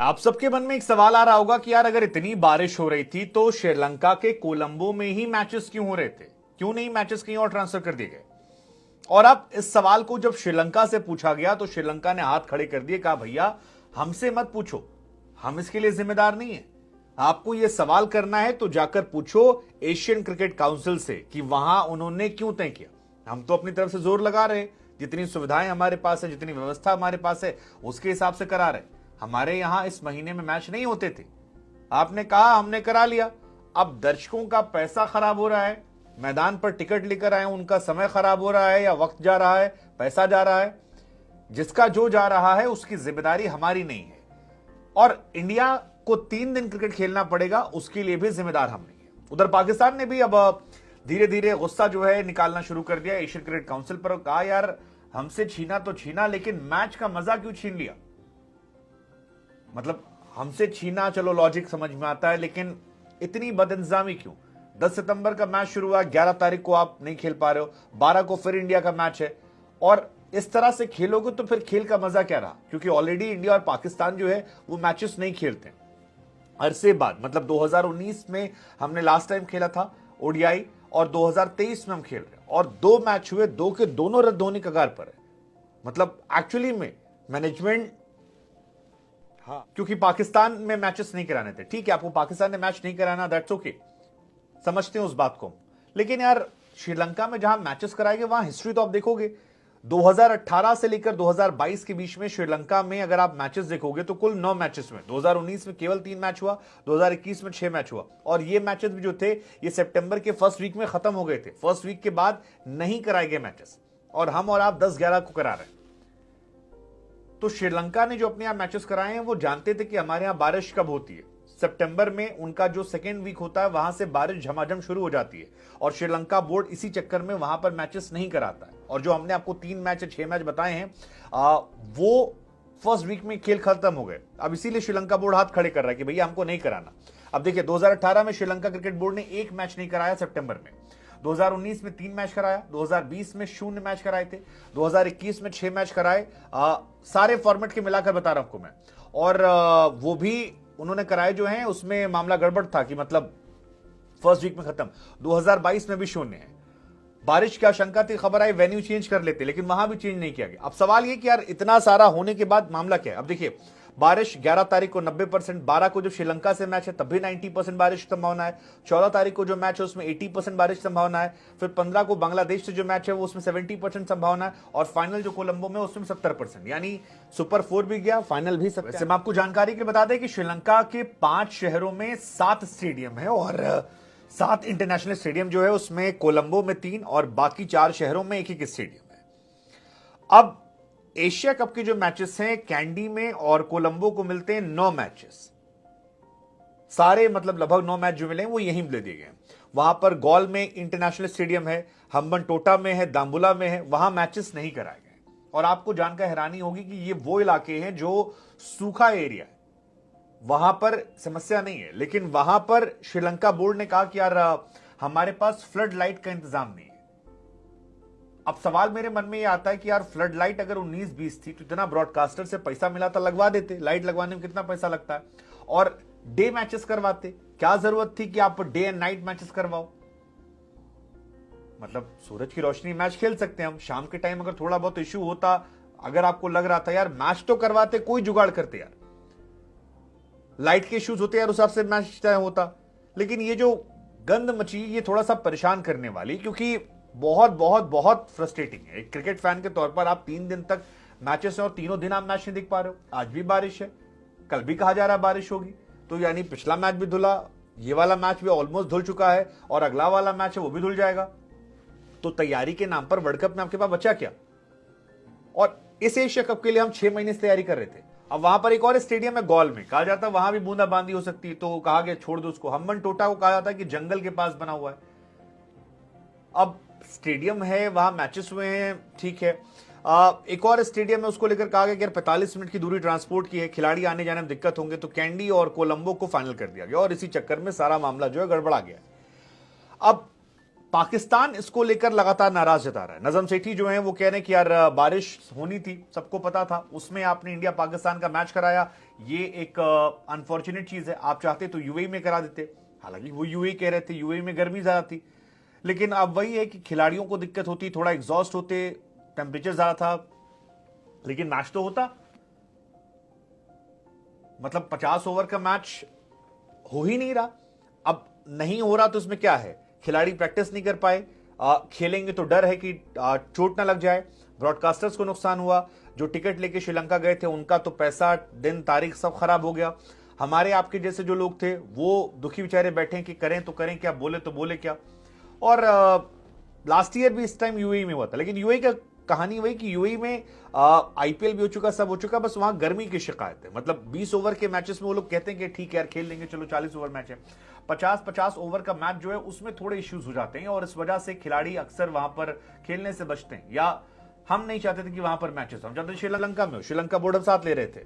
आप सबके मन में एक सवाल आ रहा होगा कि यार अगर इतनी बारिश हो रही थी तो श्रीलंका के कोलंबो में ही मैचेस क्यों हो रहे थे, क्यों नहीं मैचेस कहीं और ट्रांसफर कर दिए गए। और अब इस सवाल को जब श्रीलंका से पूछा गया तो श्रीलंका ने हाथ खड़े कर दिए, कहा भैया हमसे मत पूछो, हम इसके लिए जिम्मेदार नहीं है। आपको यह सवाल करना है तो जाकर पूछो एशियन क्रिकेट काउंसिल से कि वहां उन्होंने क्यों तय किया। हम तो अपनी तरफ से जोर लगा रहे, जितनी सुविधाएं हमारे पास है, जितनी व्यवस्था हमारे पास है उसके हिसाब से करा रहे। हमारे यहां इस महीने में मैच नहीं होते थे, आपने कहा, हमने करा लिया। अब दर्शकों का पैसा खराब हो रहा है, मैदान पर टिकट लेकर आए उनका समय खराब हो रहा है या वक्त जा रहा है, पैसा जा रहा है, जिसका जो जा रहा है उसकी जिम्मेदारी हमारी नहीं है। और इंडिया को 3 दिन क्रिकेट खेलना पड़ेगा, उसके लिए भी जिम्मेदार हम नहीं है। उधर पाकिस्तान ने भी अब धीरे धीरे गुस्सा जो है निकालना शुरू कर दिया एशियन क्रिकेट काउंसिल पर। कहा यार हमसे छीना तो छीना, लेकिन मैच का मजा क्यों छीन लिया। मतलब हमसे छीना चलो लॉजिक समझ में आता है, लेकिन इतनी बदइंतजामी क्यों। 10 सितंबर का मैच शुरू हुआ, 11 तारीख को आप नहीं खेल पा रहे हो, 12 को फिर इंडिया का मैच है, और इस तरह से खेलोगे तो फिर खेल का मजा क्या रहा। क्योंकि ऑलरेडी इंडिया और पाकिस्तान जो है वो मैचेस नहीं खेलते अरसे बाद। मतलब 2019 में हमने लास्ट टाइम खेला था ओडीआई, और 2023 में हम खेल रहे हैं, और 2 मैच हुए, 2 के दोनों रद्द होने कगार पर है। मतलब एक्चुअली में मैनेजमेंट, हाँ, क्योंकि पाकिस्तान में मैचेस नहीं कराने थे, ठीक है, आपको पाकिस्तान ने मैच नहीं कराना, दैट्स ओके, समझते हैं उस बात को। लेकिन यार श्रीलंका में जहां मैचेस कराएंगे वहां हिस्ट्री तो आप देखोगे, 2018 से लेकर 2022 के बीच में श्रीलंका में अगर आप मैचेस देखोगे तो कुल 9 मैचेस में 2019 में केवल 3 मैच हुआ, 2021 में 6 मैच हुआ, और ये मैचेस भी जो थे ये सितंबर के फर्स्ट वीक में खत्म हो गए थे। फर्स्ट वीक के बाद नहीं कराए गए मैचेस, और हम और आप 10-11 को करा रहे हैं। तो श्रीलंका ने जो अपने यहां मैचेस कराए हैं वो जानते थे कि हमारे यहां बारिश कब होती है। सितंबर में उनका जो सेकेंड वीक होता है वहां से बारिश झमाझम शुरू हो जाती है, और श्रीलंका बोर्ड इसी चक्कर में वहां पर मैचेस नहीं कराता है। और जो हमने आपको 3 मैच या 6 मैच बताए हैं वो फर्स्ट वीक में खेल खत्म हो गए। अब इसीलिए श्रीलंका बोर्ड हाथ खड़े कर रहा है कि भैया हमको नहीं कराना। अब देखिए 2018 में श्रीलंका क्रिकेट बोर्ड ने 1 मैच नहीं कराया सितंबर में, 2019 में 3 मैच कराया, 2020 में 0 मैच कराए थे, 2021 में 6 मैच कराए, सारे फॉर्मेट के मिलाकर बता रहा हूं आपको मैं। और वो भी उन्होंने कराए जो हैं उसमें मामला गड़बड़ था कि मतलब फर्स्ट वीक में खत्म। 2022 में भी 0 है। बारिश की आशंका थी, खबर आई वेन्यू चेंज कर लेते, लेकिन वहां भी चेंज नहीं किया गया। अब सवाल ये कि यार इतना सारा होने के बाद मामला क्या है। अब देखिए बारिश 11 तारीख को 90%, 12 को जो श्रीलंका से मैच है तब भी 90% बारिश संभावना है, 14 तारीख को जो मैच है उसमें 80% बारिश संभावना है, फिर 15 को बांग्लादेश से जो मैच है वो उसमें 70% संभावना है, और फाइनल जो कोलंबो में उसमें 70%, यानी सुपर 4 भी गया, फाइनल भी सकता है। वैसे मैं आपको जानकारी के लिए बता दें कि श्रीलंका के 5 शहरों में 7 स्टेडियम है, और 7 इंटरनेशनल स्टेडियम जो है उसमें कोलंबो में 3 और बाकी 4 शहरों में एक स्टेडियम है। अब एशिया कप के जो मैचेस हैं कैंडी में और कोलंबो को मिलते हैं 9 मैचेस, सारे मतलब लगभग 9 मैच जो मिले वो यहीं मिले दिए गए। वहां पर गॉल में इंटरनेशनल स्टेडियम है, हम्बन टोटा में है, दाम्बुला में है, वहां मैचेस नहीं कराए गए। और आपको जानकर हैरानी होगी कि ये वो इलाके हैं जो सूखा एरिया है, वहां पर समस्या नहीं है, लेकिन वहां पर श्रीलंका बोर्ड ने कहा कि यार हमारे पास फ्लड लाइट का इंतजाम नहीं है। अब सवाल मेरे मन में ये आता है कि यार फ्लड लाइट अगर 19-20 थी तो इतना ब्रॉडकास्टर से पैसा मिला था लगवा देते, लाइट लगवाने में कितना पैसा लगता है, और डे मैचेस करवाते, क्या जरूरत थी कि आप डे एंड नाइट मैचेस करवाओ। मतलब सूरज की रोशनी मैच खेल सकते हैं हम, शाम के टाइम अगर थोड़ा बहुत इश्यू होता, अगर आपको लग रहा था यार मैच तो करवाते, कोई जुगाड़ करते यार, लाइट के इश्यूज होते यार उस हिसाब से मैच तय होता। लेकिन ये जो गंद मची ये थोड़ा सा परेशान करने वाली, क्योंकि बहुत बहुत बहुत फ्रस्ट्रेटिंग है। एक क्रिकेट फैन के तौर पर आप 3 दिन तक मैचेस हैं और तीनों दिन आप मैच नहीं देख पा रहे हो। आज भी बारिश है, कल भी कहा जा रहा है बारिश होगी, तो यानी पिछला मैच भी धुला, ये वाला मैच भी ऑलमोस्ट धुल चुका है, और अगला वाला मैच है वो भी धुल जाएगा। तो तैयारी के नाम पर वर्ल्ड कप में आपके पास बचा क्या। और इस एशिया कप के लिए हम 6 महीने से तैयारी कर रहे थे। अब वहां पर एक और स्टेडियम है गॉल में, कहा जाता है वहां भी बूंदाबांदी हो सकती है, तो कहा गया छोड़ दो उसको। हम्बन टोटा को कहा जाता है कि जंगल के पास बना हुआ है। अब स्टेडियम है, वहां मैचेस हुए हैं, ठीक है। एक और स्टेडियम है उसको लेकर कहा गया कि 45 मिनट की दूरी ट्रांसपोर्ट की है, खिलाड़ी आने जाने में दिक्कत होंगे, तो कैंडी और कोलंबो को फाइनल कर दिया गया, और इसी चक्कर में सारा मामला जो है गड़बड़ा गया। अब पाकिस्तान इसको लेकर लगातार नाराज जता रहा है। नजम सेठी जो है वो कह रहे हैं कि यार बारिश होनी थी, सबको पता था, उसमें आपने इंडिया पाकिस्तान का मैच कराया, ये एक अनफॉर्चुनेट चीज है। आप चाहते तो यूएई में करा देते, हालांकि वो यूएई कह रहे थे, यूएई में गर्मी ज्यादा थी, लेकिन अब वही है कि खिलाड़ियों को दिक्कत होती, थोड़ा एग्जॉस्ट होते, टेम्परेचर ज्यादा था, लेकिन मैच तो होता। मतलब 50 ओवर का मैच हो ही नहीं रहा। अब नहीं हो रहा तो उसमें क्या है, खिलाड़ी प्रैक्टिस नहीं कर पाए, खेलेंगे तो डर है कि चोट ना लग जाए, ब्रॉडकास्टर्स को नुकसान हुआ, जो टिकट लेके श्रीलंका गए थे उनका तो पैसा, दिन तारीख सब खराब हो गया, हमारे आपके जैसे जो लोग थे वो दुखी बेचारे बैठे हैं कि करें तो करें क्या, बोले तो बोले क्या। और लास्ट ईयर भी इस टाइम यूएई में हुआ था, लेकिन यूएई का कहानी वही कि यूएई में आईपीएल भी हो चुका, सब हो चुका, बस वहां गर्मी की शिकायत है। मतलब 20 ओवर के मैचेस में वो लोग कहते हैं कि ठीक है यार खेल लेंगे, चलो 40 ओवर मैच है। 50-50 ओवर का मैच जो है उसमें थोड़े इश्यूज हो जाते हैं और इस वजह से खिलाड़ी अक्सर वहां पर खेलने से बचते हैं, या हम नहीं चाहते थे कि वहां पर मैचेस, हम चाहते श्रीलंका में हो, श्रीलंका बोर्ड हम साथ ले रहे थे।